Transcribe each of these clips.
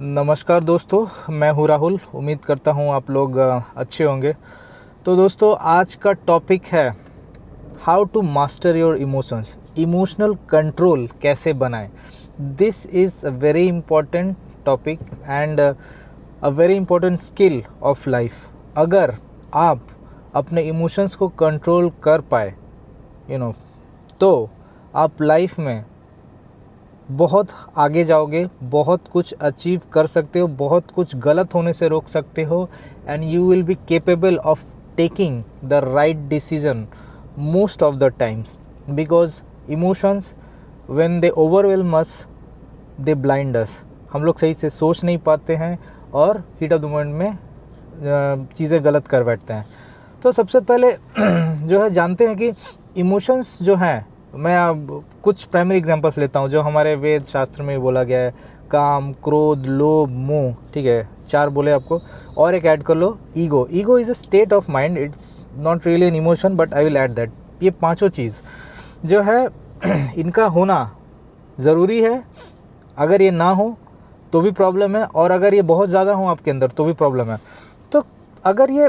नमस्कार दोस्तों, मैं हूँ राहुल। उम्मीद करता हूँ आप लोग अच्छे होंगे। तो दोस्तों, आज का टॉपिक है how to master your emotions. Emotional control कैसे बनाएं। This is a very important topic and a very important skill of life. अगर आप अपने इमोशंस को कंट्रोल कर पाए तो आप लाइफ में बहुत आगे जाओगे, बहुत कुछ अचीव कर सकते हो, बहुत कुछ गलत होने से रोक सकते हो and you will be capable of taking the right decision most of the times, because emotions when they overwhelm us they blind us. हम लोग सही से सोच नहीं पाते हैं और हीट ऑफ द मोमेंट में चीज़ें गलत कर बैठते हैं। तो सबसे पहले जो है जानते हैं कि इमोशंस जो हैं, मैं अब कुछ प्राइमरी एग्जांपल्स लेता हूँ जो हमारे वेद शास्त्र में बोला गया है। काम, क्रोध, लोभ, मोह, ठीक है, 4 बोले आपको, और एक ऐड कर लो ego. Ego is a state of mind, it's not really an emotion but I will add that. ये पांचों चीज़ जो है इनका होना ज़रूरी है। अगर ये ना हो तो भी प्रॉब्लम है, और अगर ये बहुत ज़्यादा हो आपके अंदर तो भी प्रॉब्लम है। तो अगर ये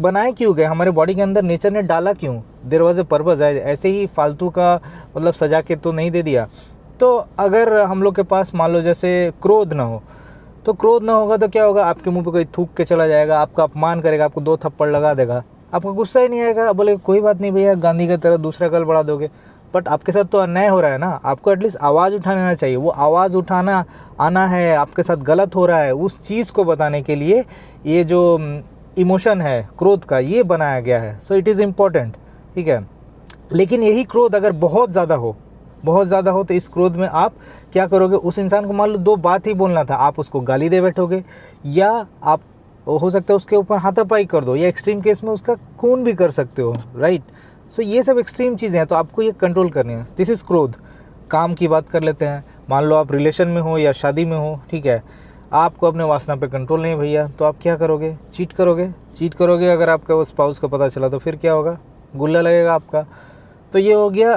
बनाए क्यों गए हमारे बॉडी के अंदर, नेचर ने डाला क्यों? There was a purpose. ऐसे ही फालतू का मतलब सजा के तो नहीं दे दिया। तो अगर हम लोग के पास मान लो जैसे क्रोध ना हो, तो क्रोध ना होगा तो क्या होगा? आपके मुंह पे कोई थूक के चला जाएगा, आपका अपमान करेगा, आपको 2 थप्पड़ लगा देगा, आपको गुस्सा ही नहीं आएगा, बोले कोई बात नहीं भैया, गांधी की तरह दूसरा कल बढ़ा दोगे। बट आपके साथ तो अन्याय हो रहा है ना, आपको एटलीस्ट आवाज़ उठा लेना चाहिए। वो आवाज़ उठाना आना है, आपके साथ गलत हो रहा है, उस चीज़ को बताने के लिए ये जो इमोशन है क्रोध का, ये बनाया गया है। सो इट इज़ इम्पॉर्टेंट, ठीक है। लेकिन यही क्रोध अगर बहुत ज़्यादा हो तो इस क्रोध में आप क्या करोगे? उस इंसान को मान लो 2 बात ही बोलना था, आप उसको गाली दे बैठोगे, या आप हो सकता है उसके ऊपर हाथापाई कर दो, या एक्सट्रीम केस में उसका खून भी कर सकते हो, राइट। सो ये सब एक्सट्रीम चीज़ें हैं, तो आपको ये कंट्रोल करनी है। दिस इज़ क्रोध। काम की बात कर लेते हैं। मान लो आप रिलेशन में हो या शादी में हो, ठीक है, आपको अपने वासना पे कंट्रोल नहीं भैया, तो आप क्या करोगे? चीट करोगे। अगर आपका वो स्पाउस को पता चला तो फिर क्या होगा? गुल्ला लगेगा आपका। तो ये हो गया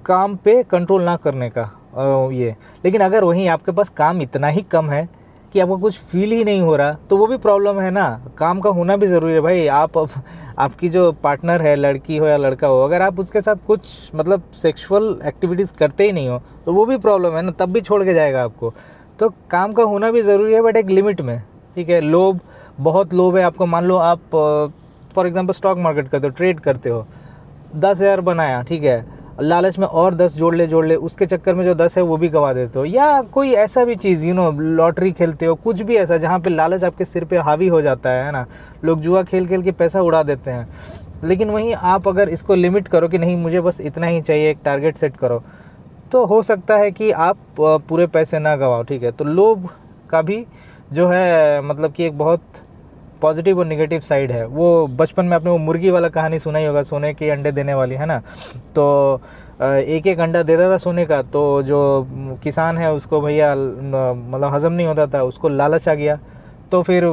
काम पे कंट्रोल ना करने का ये। लेकिन अगर वहीं आपके पास काम इतना ही कम है कि आपको कुछ फील ही नहीं हो रहा, तो वो भी प्रॉब्लम है ना। काम का होना भी ज़रूरी है भाई। आपकी जो पार्टनर है, लड़की हो या लड़का हो, अगर आप उसके साथ कुछ मतलब सेक्सुअल एक्टिविटीज़ करते ही नहीं हो तो वो भी प्रॉब्लम है ना, तब भी छोड़ के जाएगा आपको। तो काम का होना भी ज़रूरी है, बट एक लिमिट में, ठीक है। लोभ, बहुत लोभ है आपको। मान लो आप फॉर एग्जांपल स्टॉक मार्केट करते हो, ट्रेड करते हो, 10,000 बनाया, ठीक है, लालच में और 10 जोड़ ले, उसके चक्कर में जो 10 है वो भी गवा देते हो। या कोई ऐसा भी चीज़ लॉटरी खेलते हो, कुछ भी ऐसा जहाँ पे लालच आपके सिर पे हावी हो जाता है ना। लोग जुआ खेल के पैसा उड़ा देते हैं। लेकिन वहीं आप अगर इसको लिमिट करो कि नहीं, मुझे बस इतना ही चाहिए, एक टारगेट सेट करो, तो हो सकता है कि आप पूरे पैसे ना गवाओ, ठीक है। तो लोभ का भी जो है मतलब कि एक बहुत पॉजिटिव और नेगेटिव साइड है। वो बचपन में आपने वो मुर्गी वाला कहानी सुना ही होगा, सोने के अंडे देने वाली, है ना। तो एक एक अंडा देता था सोने का, तो जो किसान है उसको भैया मतलब हजम नहीं होता था, उसको लालच आ गया। तो फिर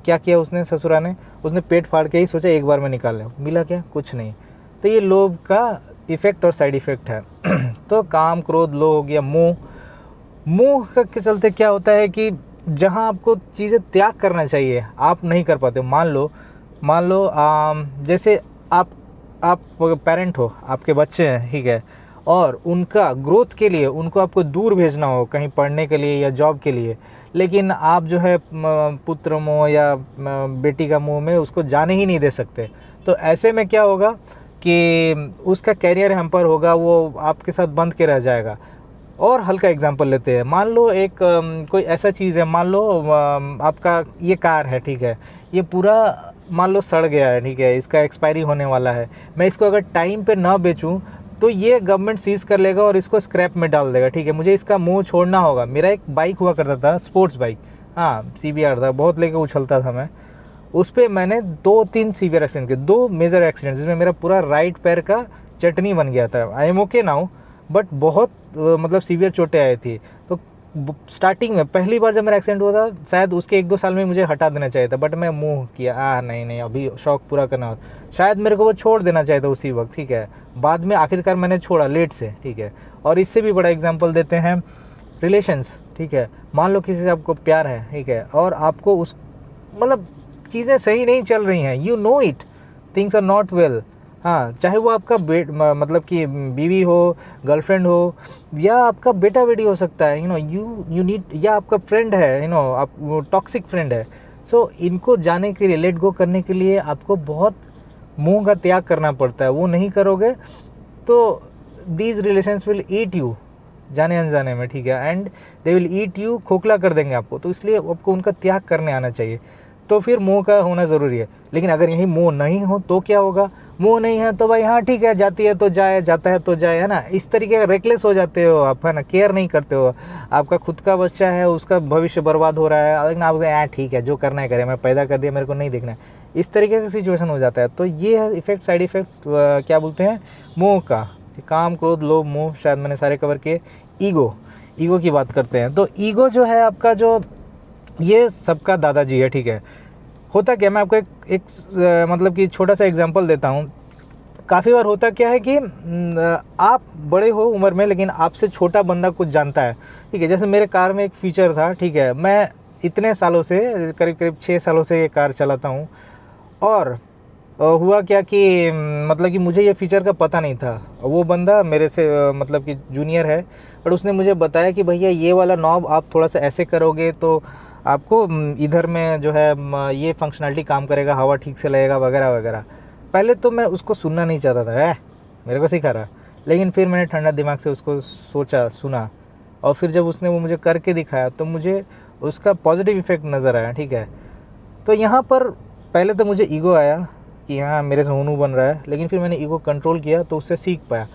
क्या किया उसने, ससुरा ने, उसने पेट फाड़ के ही सोचा एक बार में निकाल लें। मिला क्या? कुछ नहीं। तो ये लोभ का इफ़ेक्ट और साइड इफ़ेक्ट है। तो काम, क्रोध, लोभ हो गया। मोह के चलते क्या होता है कि जहाँ आपको चीज़ें त्याग करना चाहिए आप नहीं कर पाते हो। मान लो जैसे आप पेरेंट हो, आपके बच्चे हैं, ठीक है, और उनका ग्रोथ के लिए उनको आपको दूर भेजना हो कहीं पढ़ने के लिए या जॉब के लिए, लेकिन आप जो है पुत्र मोह या बेटी का मोह में उसको जाने ही नहीं दे सकते। तो ऐसे में क्या होगा कि उसका कैरियर हैम्पर होगा, वो आपके साथ बंद के रह जाएगा। और हल्का एग्जांपल लेते हैं। मान लो एक कोई ऐसा चीज़ है, मान लो आपका ये कार है, ठीक है, ये पूरा मान लो सड़ गया है, ठीक है, इसका एक्सपायरी होने वाला है। मैं इसको अगर टाइम पे ना बेचूं तो ये गवर्नमेंट सीज़ कर लेगा और इसको स्क्रैप में डाल देगा, ठीक है। मुझे इसका मुंह छोड़ना होगा। मेरा एक बाइक हुआ करता था, स्पोर्ट्स बाइक, हाँ, CBR था, बहुत लेके उछलता था मैं। उस पर मैंने 2-3 सीवियर एक्सीडेंट किए, 2 मेजर एक्सीडेंट, जिसमें मेरा पूरा राइट पैर का चटनी बन गया था। I am okay now, but बहुत मतलब सीवियर चोटें आई थी। तो स्टार्टिंग में पहली बार जब मेरा एक्सीडेंट हुआ था, शायद उसके 1-2 साल में मुझे हटा देना चाहिए था, बट मैं मुँह किया, नहीं अभी शौक पूरा करना हो। शायद मेरे को वो छोड़ देना चाहिए था उसी वक्त, ठीक है। बाद में आखिरकार मैंने छोड़ा, लेट से, ठीक है। और इससे भी बड़ा एग्जांपल देते हैं रिलेशंस, ठीक है, मान लो किसी से आपको प्यार है, ठीक है, और आपको उस मतलब चीज़ें सही नहीं चल रही हैं, you know it, things are not well. हाँ, चाहे वो आपका मतलब कि बीवी हो, गर्लफ्रेंड हो, या आपका बेटा बेटी हो सकता है, यू नीड, या आपका फ्रेंड है, आप वो टॉक्सिक फ्रेंड है। सो इनको जाने के लिए, लेट गो करने के लिए आपको बहुत मुंह का त्याग करना पड़ता है। वो नहीं करोगे तो these relations will eat you जाने अनजाने में, ठीक है, and they will eat you, खोखला कर देंगे आपको। तो इसलिए आपको उनका त्याग करने आना चाहिए। तो फिर मोह का होना ज़रूरी है। लेकिन अगर यही मोह नहीं हो तो क्या होगा? मोह नहीं है तो भाई हाँ ठीक है, जाती है तो जाए, जाता है तो जाए, है ना। इस तरीके का रेकलेस हो जाते हो आप, है ना, केयर नहीं करते हो। आपका खुद का बच्चा है, उसका भविष्य बर्बाद हो रहा है, लेकिन आप ठीक है, जो करना है करे, मैं पैदा कर दिया, मेरे को नहीं देखना है। इस तरीके का सिचुएशन हो जाता है। तो ये है इफेक्ट, साइड इफेक्ट्स क्या बोलते हैं, मोह का। काम, क्रोध, लोभ, मोह, शायद मैंने सारे कवर किए। ईगो की बात करते हैं। तो ईगो जो है आपका, जो ये सबका दादाजी है, ठीक है। होता क्या, मैं आपको एक मतलब कि छोटा सा एग्जांपल देता हूँ। काफ़ी बार होता क्या है कि आप बड़े हो उम्र में, लेकिन आपसे छोटा बंदा कुछ जानता है, ठीक है। जैसे मेरे कार में एक फीचर था, ठीक है, मैं इतने सालों से, करीब करीब 6 सालों से ये कार चलाता हूँ, और हुआ क्या कि मतलब कि मुझे ये फ़ीचर का पता नहीं था। वो बंदा मेरे से मतलब कि जूनियर है, बट उसने मुझे बताया कि भैया ये वाला नॉब आप थोड़ा सा ऐसे करोगे तो आपको इधर में जो है ये फंक्शनलिटी काम करेगा, हवा ठीक से लगेगा, वगैरह वगैरह। पहले तो मैं उसको सुनना नहीं चाहता था, मेरे को सिखा रहा। लेकिन फिर मैंने ठंडा दिमाग से उसको सोचा, सुना, और फिर जब उसने वो मुझे करके दिखाया तो मुझे उसका पॉजिटिव इफ़ेक्ट नज़र आया, ठीक है। तो यहाँ पर पहले तो मुझे ईगो आया कि हाँ मेरे से होनू बन रहा है, लेकिन फिर मैंने ईगो कंट्रोल किया तो उससे सीख पाया।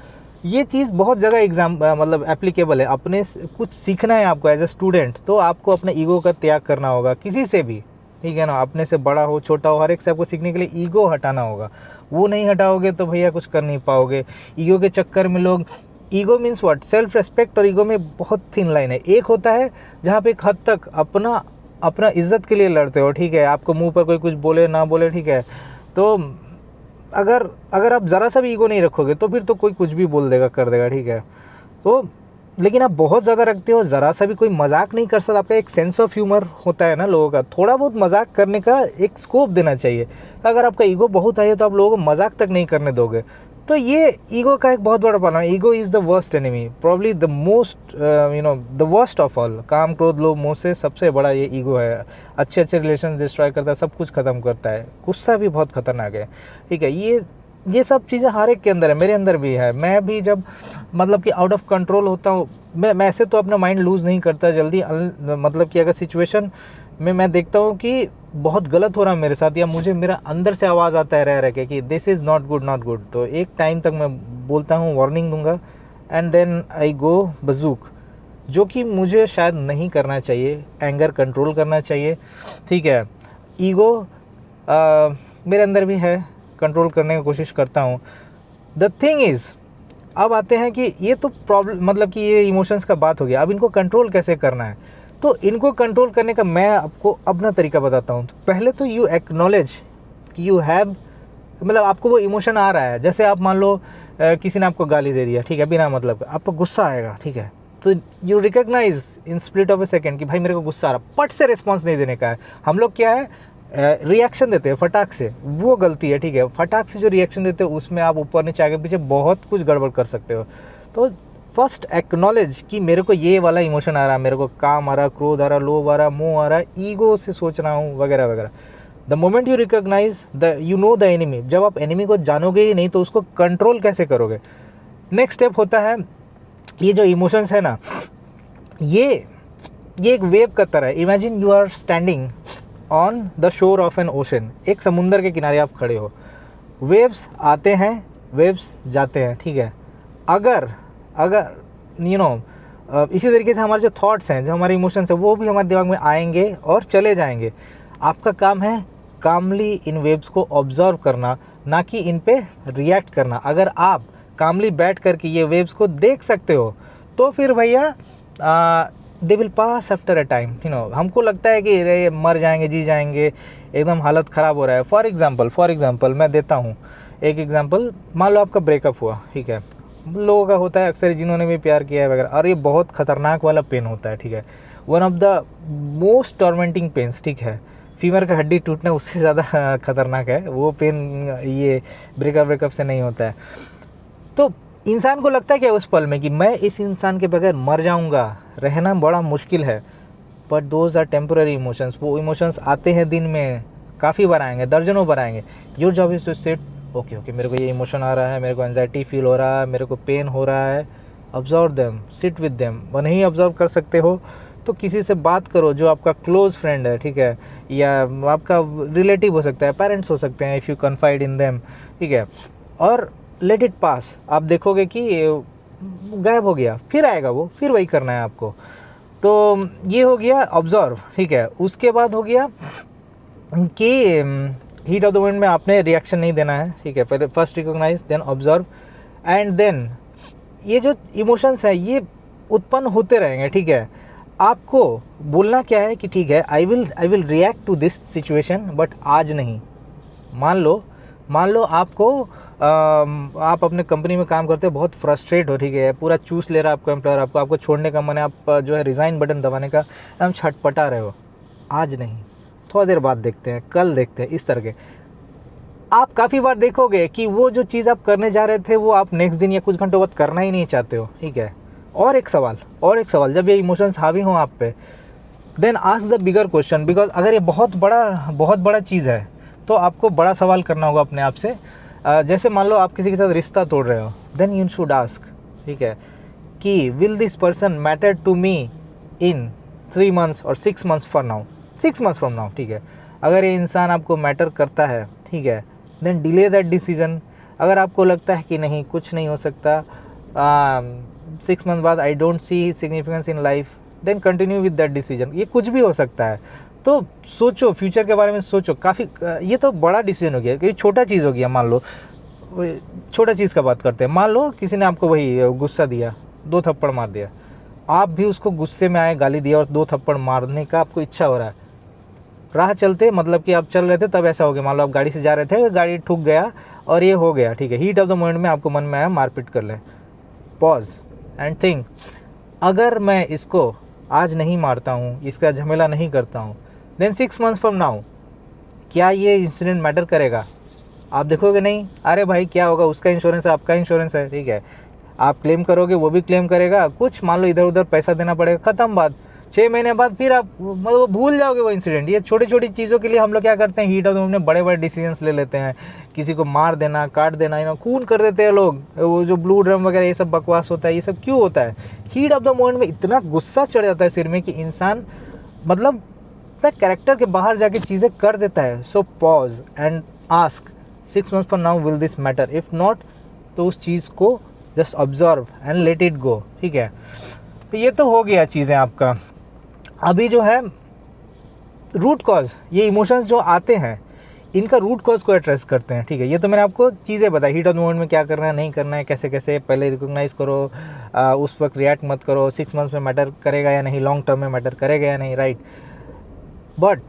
ये चीज़ बहुत जगह मतलब एप्लीकेबल है। अपने कुछ सीखना है आपको एज ए स्टूडेंट, तो आपको अपने ईगो का त्याग करना होगा, किसी से भी, ठीक है ना। अपने से बड़ा हो, छोटा हो, हर एक से आपको सीखने के लिए ईगो हटाना होगा। वो नहीं हटाओगे तो भैया कुछ कर नहीं पाओगे। ईगो के चक्कर में लोग, ego means what, self respect और ईगो में बहुत थिन लाइन है। एक होता है जहाँ पे एक हद तक अपना इज्जत के लिए लड़ते हो, ठीक है, आपको मुंह पर कोई कुछ बोले ना बोले, ठीक है। तो अगर आप ज़रा सा भी ईगो नहीं रखोगे तो फिर तो कोई कुछ भी बोल देगा, कर देगा, ठीक है। तो लेकिन आप बहुत ज़्यादा रखते हो, ज़रा सा भी कोई मजाक नहीं कर सकता। आपका एक सेंस ऑफ ह्यूमर होता है ना लोगों का, थोड़ा बहुत मजाक करने का एक स्कोप देना चाहिए। तो अगर आपका ईगो बहुत है तो आप लोगों को मजाक तक नहीं करने दोगे। तो ये ईगो का एक बहुत बड़ा प्रॉब्लम है। Ego is the worst enemy, probably the most the worst of all. काम, क्रोध, लोभ, मोह से सबसे बड़ा ये ईगो है। अच्छे रिलेशन डिस्ट्रॉय करता है, सब कुछ ख़त्म करता है। गुस्सा भी बहुत खतरनाक है, ठीक है। ये सब चीज़ें हर एक के अंदर है, मेरे अंदर भी है। मैं भी जब मतलब कि आउट ऑफ कंट्रोल होता हूँ, मैं ऐसे तो अपना माइंड लूज़ नहीं करता जल्दी। मतलब कि अगर सिचुएशन में मैं देखता हूँ कि बहुत गलत हो रहा है मेरे साथ, या मुझे मेरा अंदर से आवाज़ आता है रह के कि this is not good, not good, तो एक टाइम तक मैं बोलता हूँ, वार्निंग दूंगा, एंड देन आई गो बजूक, जो कि मुझे शायद नहीं करना चाहिए। एंगर कंट्रोल करना चाहिए, ठीक है। ईगो मेरे अंदर भी है, कंट्रोल करने की कोशिश करता हूँ। द थिंग इज़, अब आते हैं कि ये तो प्रॉब्लम, मतलब कि ये इमोशंस का बात हो गया। अब इनको कंट्रोल कैसे करना है? तो इनको कंट्रोल करने का मैं आपको अपना तरीका बताता हूँ। तो पहले तो यू एक्नॉलेज कि यू हैव, मतलब आपको वो इमोशन आ रहा है। जैसे आप मान लो किसी ने आपको गाली दे दिया, ठीक है, बिना मतलब आपको गुस्सा आएगा, ठीक है। तो you recognise in split of a second कि भाई मेरे को गुस्सा आ रहा, पट से रिस्पॉन्स नहीं देने का है। हम लोग क्या है, रिएक्शन देते हैं फटाक से, वो गलती है, ठीक है। फटाक से जो रिएक्शन देते हो उसमें आप ऊपर नीचे आगे पीछे बहुत कुछ गड़बड़ कर सकते हो। तो फर्स्ट एक्नॉलेज कि मेरे को ये वाला इमोशन आ रहा है, मेरे को काम आ रहा, क्रोध आ रहा, लोभ आ रहा, मोह आ रहा, ईगो से सोच रहा हूँ, वगैरह वगैरह। The moment you recognise you know the enemy, जब आप एनिमी को जानोगे ही नहीं तो उसको कंट्रोल कैसे करोगे? नेक्स्ट स्टेप होता है, ये जो इमोशंस है ना, ये एक वेव का तरह है। Imagine you are standing on the shore of an ocean, एक समुंदर के किनारे आप खड़े हो। वेव्स आते हैं, वेव्स जाते हैं, ठीक है। अगर इसी तरीके से हमारे जो थॉट्स हैं, जो हमारे इमोशंस हैं, वो भी हमारे दिमाग में आएंगे और चले जाएंगे। आपका काम है कामली इन वेव्स को ऑब्जर्व करना, ना कि इन पे रिएक्ट करना। अगर आप कामली बैठ करके ये वेव्स को देख सकते हो तो फिर भैया they will pass after a time. हमको लगता है कि अरे मर जाएंगे, जी जाएंगे, एकदम हालत ख़राब हो रहा है। फॉर एग्ज़ाम्पल मैं देता हूँ एक एग्ज़ाम्पल। मान लो आपका ब्रेकअप हुआ, ठीक है, लोगों का होता है अक्सर, जिन्होंने भी प्यार किया है वगैरह, और ये बहुत ख़तरनाक वाला पेन होता है, ठीक है, one of the most tormenting pains, ठीक है, फीमर का हड्डी टूटना उससे ज़्यादा खतरनाक है वो पेन, ये ब्रेकअप से नहीं होता है। तो इंसान को लगता है क्या उस पल में कि मैं इस इंसान के बगैर मर जाऊंगा, रहना बड़ा मुश्किल है, but those are temporary emotions. वो इमोशंस आते हैं दिन में, काफ़ी बार आएंगे, दर्जनों बार आएंगे। Your job is to sit, okay मेरे को ये इमोशन आ रहा है, मेरे को एंजाइटी फील हो रहा है, मेरे को पेन हो रहा है, observe them, sit with them. वो नहीं ऑब्जर्व कर सकते हो तो किसी से बात करो जो आपका क्लोज फ्रेंड है, ठीक है, या आपका रिलेटिव हो सकता है, पेरेंट्स हो सकते हैं, if you confide in them, ठीक है, और लेट इट पास। आप देखोगे कि गायब हो गया, फिर आएगा वो, फिर वही करना है आपको। तो ये हो गया ऑब्जर्व, ठीक है। उसके बाद हो गया कि हीट ऑफ द मोमेंट में आपने रिएक्शन नहीं देना है, ठीक है, पहले first recognise, then observe, and then ये जो इमोशंस है ये उत्पन्न होते रहेंगे, ठीक है। आपको बोलना क्या है कि ठीक है, I will react to this situation, but आज नहीं। मान लो आपको आप अपने कंपनी में काम करते हो, बहुत फ्रस्ट्रेट हो, ठीक है, पूरा चूस ले रहा है आपका एम्प्लॉयर, आपको छोड़ने का मन है, आप जो है रिज़ाइन बटन दबाने का एकदम छटपटा रहे हो। आज नहीं, थोड़ा देर बाद देखते हैं, कल देखते हैं, इस तरह के। आप काफ़ी बार देखोगे कि वो जो चीज़ आप करने जा रहे थे वो आप नेक्स्ट दिन या कुछ घंटों बाद करना ही नहीं चाहते हो, ठीक है। और एक सवाल, जब ये इमोशंस हावी हों आप पे, then ask the bigger question, because अगर ये बहुत बड़ा चीज़ है तो आपको बड़ा सवाल करना होगा अपने आप से। जैसे मान लो आप किसी के साथ रिश्ता तोड़ रहे हो, देन यू शुड आस्क, ठीक है, कि will this person matter to me in 3 months और 6 months फ्रॉम नाउ, ठीक है। अगर ये इंसान आपको मैटर करता है, ठीक है, देन डिले दैट डिसीजन। अगर आपको लगता है कि नहीं, कुछ नहीं हो सकता, 6 months बाद I don't see significance in life, then continue with that decision. ये कुछ भी हो सकता है, तो सोचो, फ्यूचर के बारे में सोचो। काफ़ी ये तो बड़ा डिसीजन हो गया, क्योंकि छोटा चीज़ हो गया। मान लो छोटा चीज़ का बात करते हैं, मान लो किसी ने आपको वही गुस्सा दिया, 2 थप्पड़ मार दिया, आप भी उसको गुस्से में आए, गाली दिया और 2 थप्पड़ मारने का आपको इच्छा हो रहा है। राह चलते, मतलब कि आप चल रहे थे तब ऐसा हो गया, मान लो आप गाड़ी से जा रहे थे, गाड़ी ठुक गया और ये हो गया, ठीक है, हीट ऑफ द मोमेंट में आपको मन में आया मारपीट कर ले। पॉज एंड थिंक, अगर मैं इसको आज नहीं मारता हूँ, इसका झमेला नहीं करता हूँ, देन 6 months फ्रॉम नाउ क्या ये इंसिडेंट मैटर करेगा? आप देखोगे नहीं, अरे भाई क्या होगा, उसका इंश्योरेंस है, आपका इंश्योरेंस है, ठीक है, आप क्लेम करोगे, वो भी क्लेम करेगा, कुछ मान लो इधर उधर पैसा देना पड़ेगा, ख़त्म बात। 6 महीने बाद फिर आप मतलब भूल जाओगे वो इंसिडेंट। ये छोटी छोटी चीज़ों के लिए हम लोग क्या करते हैं, हीट ऑफ द मोमेंट में बड़े बड़े डिसीजंस ले लेते हैं, किसी को मार देना, काट देना, खून कर देते हैं लोग, वो जो ब्लू ड्रम वगैरह ये सब बकवास होता है। ये सब क्यों होता है? हीट ऑफ द मोमेंट में इतना गुस्सा चढ़ जाता है सिर में कि इंसान मतलब अपना कैरेक्टर के बाहर जाके चीज़ें कर देता है। So pause and ask 6 months from now will this matter, if not तो उस चीज़ को just observe and let it go, ठीक है। तो ये तो हो गया चीज़ें आपका। अभी जो है रूट कॉज, ये इमोशंस जो आते हैं इनका रूट कॉज को एड्रेस करते हैं, ठीक है। ये तो मैंने आपको चीज़ें बताई, हीट ऑफ द मोमेंट में क्या करना है, नहीं करना है, कैसे कैसे पहले रिकॉग्नाइज करो, उस वक्त रिएक्ट मत करो, 6 months में मैटर करेगा या नहीं, लॉन्ग टर्म में मैटर करेगा या नहीं, राइट। बट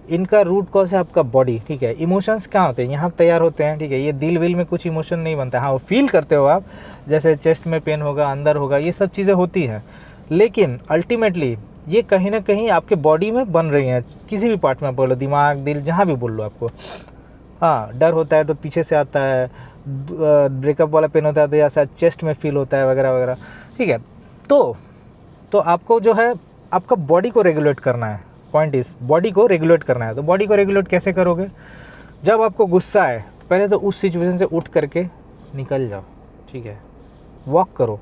इनका रूट कॉज है आपका बॉडी, ठीक है। इमोशंस कहाँ होते हैं? यहाँ तैयार होते हैं, ठीक है। ये दिल विल में कुछ इमोशन नहीं बनता, हाँ वो फील करते हो आप, जैसे चेस्ट में पेन होगा, अंदर होगा, ये सब चीज़ें होती हैं, लेकिन अल्टीमेटली ये कहीं ना कहीं आपके बॉडी में बन रही हैं, किसी भी पार्ट में बोलो, दिमाग, दिल, जहाँ भी बोल लो आपको। हाँ, डर होता है तो पीछे से आता है, ब्रेकअप वाला पेन होता है तो ऐसा चेस्ट में फील होता है, वगैरह वगैरह, ठीक है। तो आपको जो है आपका बॉडी को रेगुलेट करना है, पॉइंट इस बॉडी को रेगुलेट करना है। तो बॉडी को रेगुलेट कैसे करोगे? जब आपको गुस्सा आए, पहले तो उस सिचुएशन से उठ करके निकल जाओ, ठीक है, वॉक करो।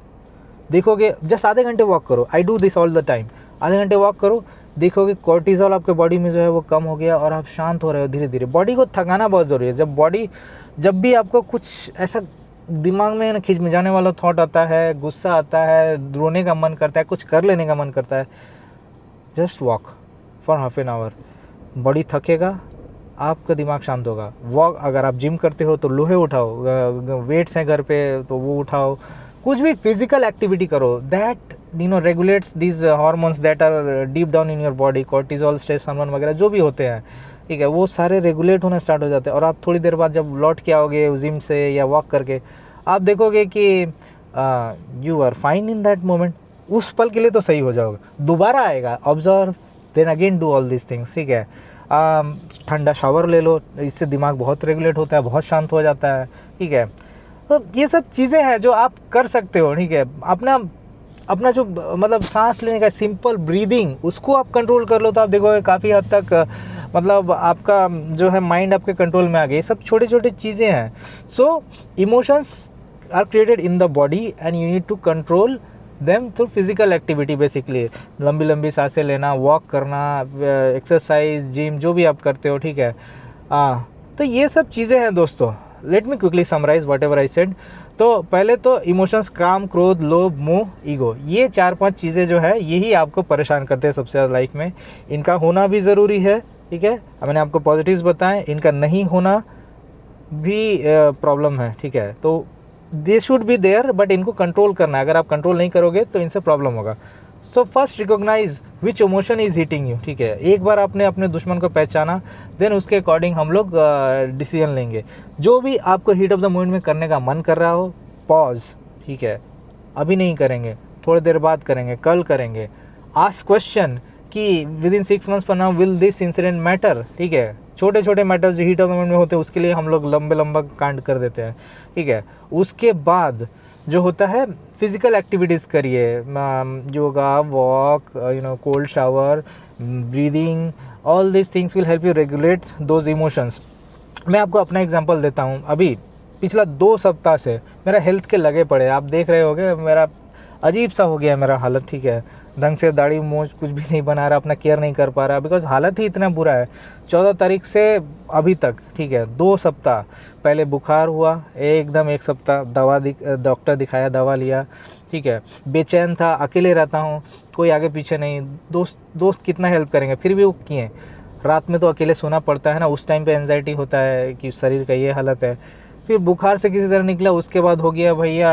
देखोगे जस्ट आधे घंटे वॉक करो, I do this all the time, आधे घंटे वॉक करो, देखोगे कॉर्टिजोल आपके बॉडी में जो है वो कम हो गया और आप शांत हो रहे हो धीरे धीरे। बॉडी को थकाना बहुत ज़रूरी है। जब भी आपको कुछ ऐसा दिमाग में ना खींच में जाने वाला थॉट आता है, गुस्सा आता है, रोने का मन करता है, कुछ कर लेने का मन करता है, just walk for half an hour. Body थकेगा, आपका दिमाग शांत होगा। वॉक, अगर आप जिम करते हो तो लोहे उठाओ, वेट्स हैं घर पे तो वो उठाओ, कुछ भी फिजिकल एक्टिविटी करो, that regulates these hormones that are deep down in your body, cortisol, stress hormone वगैरह जो भी होते हैं, ठीक है, वो सारे रेगुलेट होना स्टार्ट हो जाते हैं। और आप थोड़ी देर बाद जब लौट के आओगे जिम से या वॉक करके, आप देखोगे कि you are fine in that moment, उस पल के लिए तो सही हो जाओगे, दोबारा आएगा, observe then again do all this things, ठीक है। ठंडा शावर ले लो, इससे दिमाग बहुत रेगुलेट होता है, बहुत शांत हो जाता है, ठीक है। तो ये सब चीज़ें हैं जो आप कर सकते हो, ठीक है। अपना जो मतलब सांस लेने का सिंपल ब्रीदिंग, उसको आप कंट्रोल कर लो तो आप देखोगे काफ़ी हद तक मतलब आपका जो है माइंड आपके कंट्रोल में आ गया। ये सब छोटे छोटे चीज़ें हैं। So emotions are created in the body and you need to control them through physical activity. Basically लंबी लंबी सांसें लेना, वॉक करना, एक्सरसाइज, जिम, जो भी आप करते हो, ठीक है। तो ये सब चीज़ें हैं दोस्तों। Let me quickly summarise whatever I said. तो पहले तो इमोशंस काम, क्रोध, लोभ, मोह, ईगो, ये 4-5 चीज़ें जो है यही आपको परेशान करते हैं सबसे ज़्यादा लाइफ में। इनका होना भी ज़रूरी है, ठीक है। मैंने आपको पॉजिटिव्स बताएं, इनका नहीं होना भी प्रॉब्लम है, ठीक है। तो they should be there, but इनको कंट्रोल करना है। अगर आप कंट्रोल नहीं करोगे तो इनसे प्रॉब्लम होगा। So first recognise which emotion is hitting you, ठीक है। एक बार आपने अपने दुश्मन को पहचाना, देन उसके अकॉर्डिंग हम लोग डिसीजन लेंगे। जो भी आपको हीट ऑफ द मोमेंट में करने का मन कर रहा हो, पॉज, ठीक है, अभी नहीं करेंगे, थोड़ी देर बाद करेंगे, कल करेंगे। आस्क क्वेश्चन कि with in 6 months from now will this incident matter, ठीक है। छोटे छोटे मैटर्स जो हीट ऑफ द मोमेंट में होते हैं उसके लिए हम लोग लंबा कांड कर देते हैं, ठीक है। उसके बाद जो होता है फिजिकल एक्टिविटीज़ करिए, yoga, walk, cold shower, breathing, all this things will help you regulate those emotions. मैं आपको अपना एग्जांपल देता हूँ। अभी पिछला 2 सप्ताह से मेरा हेल्थ के लगे पड़े, आप देख रहे होगे, मेरा अजीब सा हो गया मेरा हालत, ठीक है। ढंग से दाढ़ी मूंछ कुछ भी नहीं बना रहा, अपना केयर नहीं कर पा रहा, बिकॉज हालत ही इतना बुरा है। 14 तारीख से अभी तक, ठीक है, 2 सप्ताह। पहले बुखार हुआ एकदम, 1 सप्ताह डॉक्टर दिखाया, दवा लिया, ठीक है। बेचैन था, अकेले रहता हूँ, कोई आगे पीछे नहीं, दोस्त कितना हेल्प करेंगे, फिर भी वो किए। रात में तो अकेले सोना पड़ता है ना, उस टाइम पे एंजाइटी होता है कि शरीर का ये हालत है। फिर बुखार से किसी तरह निकला, उसके बाद हो गया भैया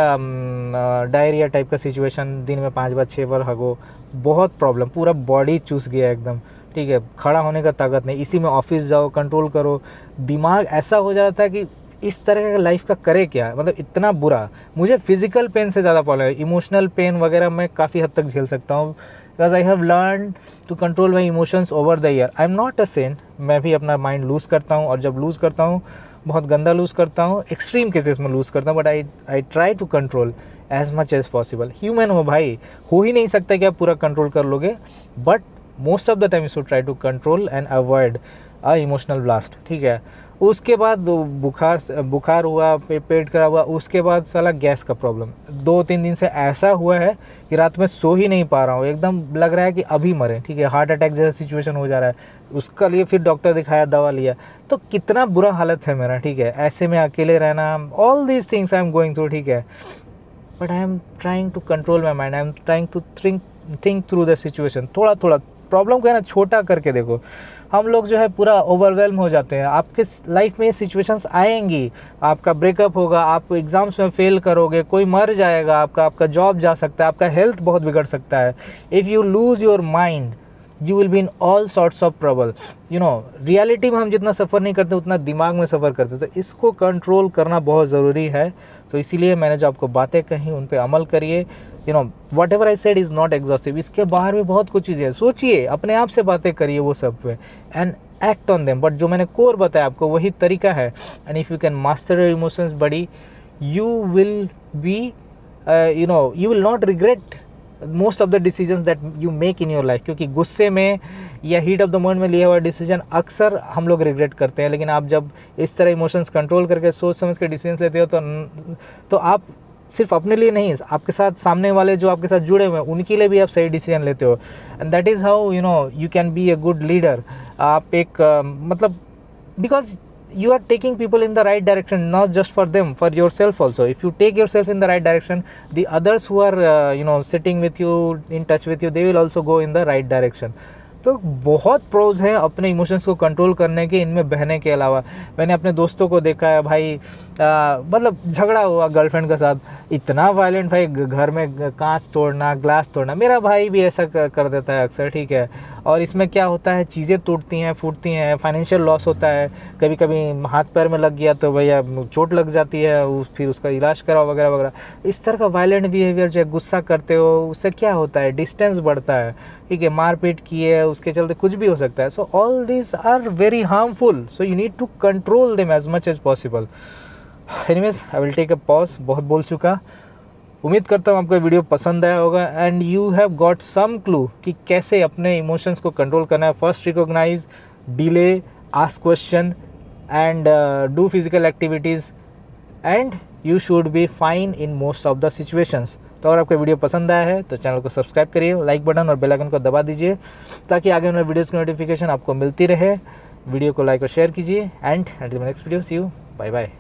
डायरिया टाइप का सिचुएशन, दिन में 5 बार 6 बार हगो, बहुत प्रॉब्लम, पूरा बॉडी चूस गया एकदम, ठीक है। खड़ा होने का ताकत नहीं, इसी में ऑफिस जाओ, कंट्रोल करो, दिमाग ऐसा हो जा रहा था कि इस तरह का लाइफ का करे क्या, मतलब इतना बुरा। मुझे फिजिकल पेन से ज़्यादा प्रॉब्लम है, इमोशनल पेन वगैरह मैं काफ़ी हद तक झेल सकता हूँ, because I have learn to control my emotions over the year. I am not a saint, मैं भी अपना माइंड लूज़ करता हूँ, और जब लूज़ करता हूँ बहुत गंदा लूज़ करता हूँ, एक्सट्रीम केसेस में लूज़ करता हूँ, but I try to control as much as possible. Human हो भाई, हो ही नहीं सकता कि आप पूरा कंट्रोल कर लोगे, but most of the time you should try to control and avoid a emotional blast, ठीक है। उसके बाद बुखार हुआ, पेट खराब हुआ, उसके बाद साला गैस का प्रॉब्लम 2-3 दिन से ऐसा हुआ है कि रात में सो ही नहीं पा रहा हूँ, एकदम लग रहा है कि अभी मरे, ठीक है। हार्ट अटैक जैसा सिचुएशन हो जा रहा है, उसका लिए फिर डॉक्टर दिखाया, दवा लिया, तो कितना बुरा हालत है मेरा, ठीक है। ऐसे में अकेले रहना, all these things I am going through, ठीक है। But I am trying to control my mind, I am trying to think through the situation. थोड़ा प्रॉब्लम को है ना छोटा करके देखो। हम लोग जो है पूरा ओवरवेल्म हो जाते हैं। आपके लाइफ में ये सिचुएशंस आएंगी, आपका ब्रेकअप होगा, आप एग्ज़ाम्स में फेल करोगे, कोई मर जाएगा, आपका जॉब जा सकता है, आपका हेल्थ बहुत बिगड़ सकता है। If you lose your mind you will be in all sorts of trouble. Reality में हम जितना सफ़र नहीं करते उतना दिमाग में सफ़र करते, तो इसको कंट्रोल करना बहुत ज़रूरी है। तो इसीलिए मैंने जो आपको बातें कही उन पे अमल करिए। What ever I said is not exhaustive, इसके बाहर भी बहुत कुछ चीज़ें हैं, सोचिए, अपने आप से बातें करिए वो सब पे, and act on them. But जो मैंने कोर बताया आपको वही तरीका है। And if you can master your emotions buddy, you will be you will not regret most of the decisions that you make in your life. क्योंकि गुस्से में या हीट ऑफ द मोमेंट में लिया हुआ डिसीजन अक्सर हम लोग रिग्रेट करते हैं, लेकिन आप जब इस तरह इमोशंस कंट्रोल करके सोच समझ के डिसीजंस लेते हो तो आप सिर्फ अपने लिए नहीं, आपके साथ सामने वाले जो आपके साथ जुड़े हुए हैं उनके लिए भी आप सही डिसीजन लेते हो। And that is how you can be a good leader. आप एक मतलब because you are taking people in the right direction, not just for them, for yourself also. If you take yourself in the right direction, the others who are sitting with you, in touch with you, they will also go in the right direction. तो बहुत pros हैं अपने emotions को control करने के इनमें बहने के अलावा। मैंने अपने दोस्तों को देखा है भाई, मतलब झगड़ा हुआ गर्लफ्रेंड के साथ, इतना वायलेंट भाई, घर में कांच तोड़ना, ग्लास तोड़ना। मेरा भाई भी ऐसा कर देता है अक्सर, ठीक है। और इसमें क्या होता है, चीज़ें टूटती हैं, फूटती हैं, फाइनेंशियल लॉस होता है, कभी कभी हाथ पैर में लग गया तो भैया चोट लग जाती है, फिर उसका इलाज कराओ वगैरह वगैरह। इस तरह का वायलेंट बिहेवियर जो गुस्सा करते हो उससे क्या होता है, डिस्टेंस बढ़ता है, ठीक है। मारपीट किए उसके चलते कुछ भी हो सकता है। So all this are very harmful, so you need to control them as much as possible. Anyways, I will take a pause, बहुत बोल चुका। उम्मीद करता हूँ आपको वीडियो पसंद आया होगा and you have got some clue कि कैसे अपने इमोशंस को कंट्रोल करना है। First, recognise, delay, ask question and do physical activities and you should be fine in most of the situations. तो अगर आपको वीडियो पसंद आया है तो चैनल को सब्सक्राइब करिए, लाइक बटन और बेल आइकन को दबा दीजिए ताकि आगे वाले वीडियोज़ की नोटिफिकेशन आपको मिलती रहे। वीडियो को लाइक और शेयर कीजिए and next video, see you, bye bye.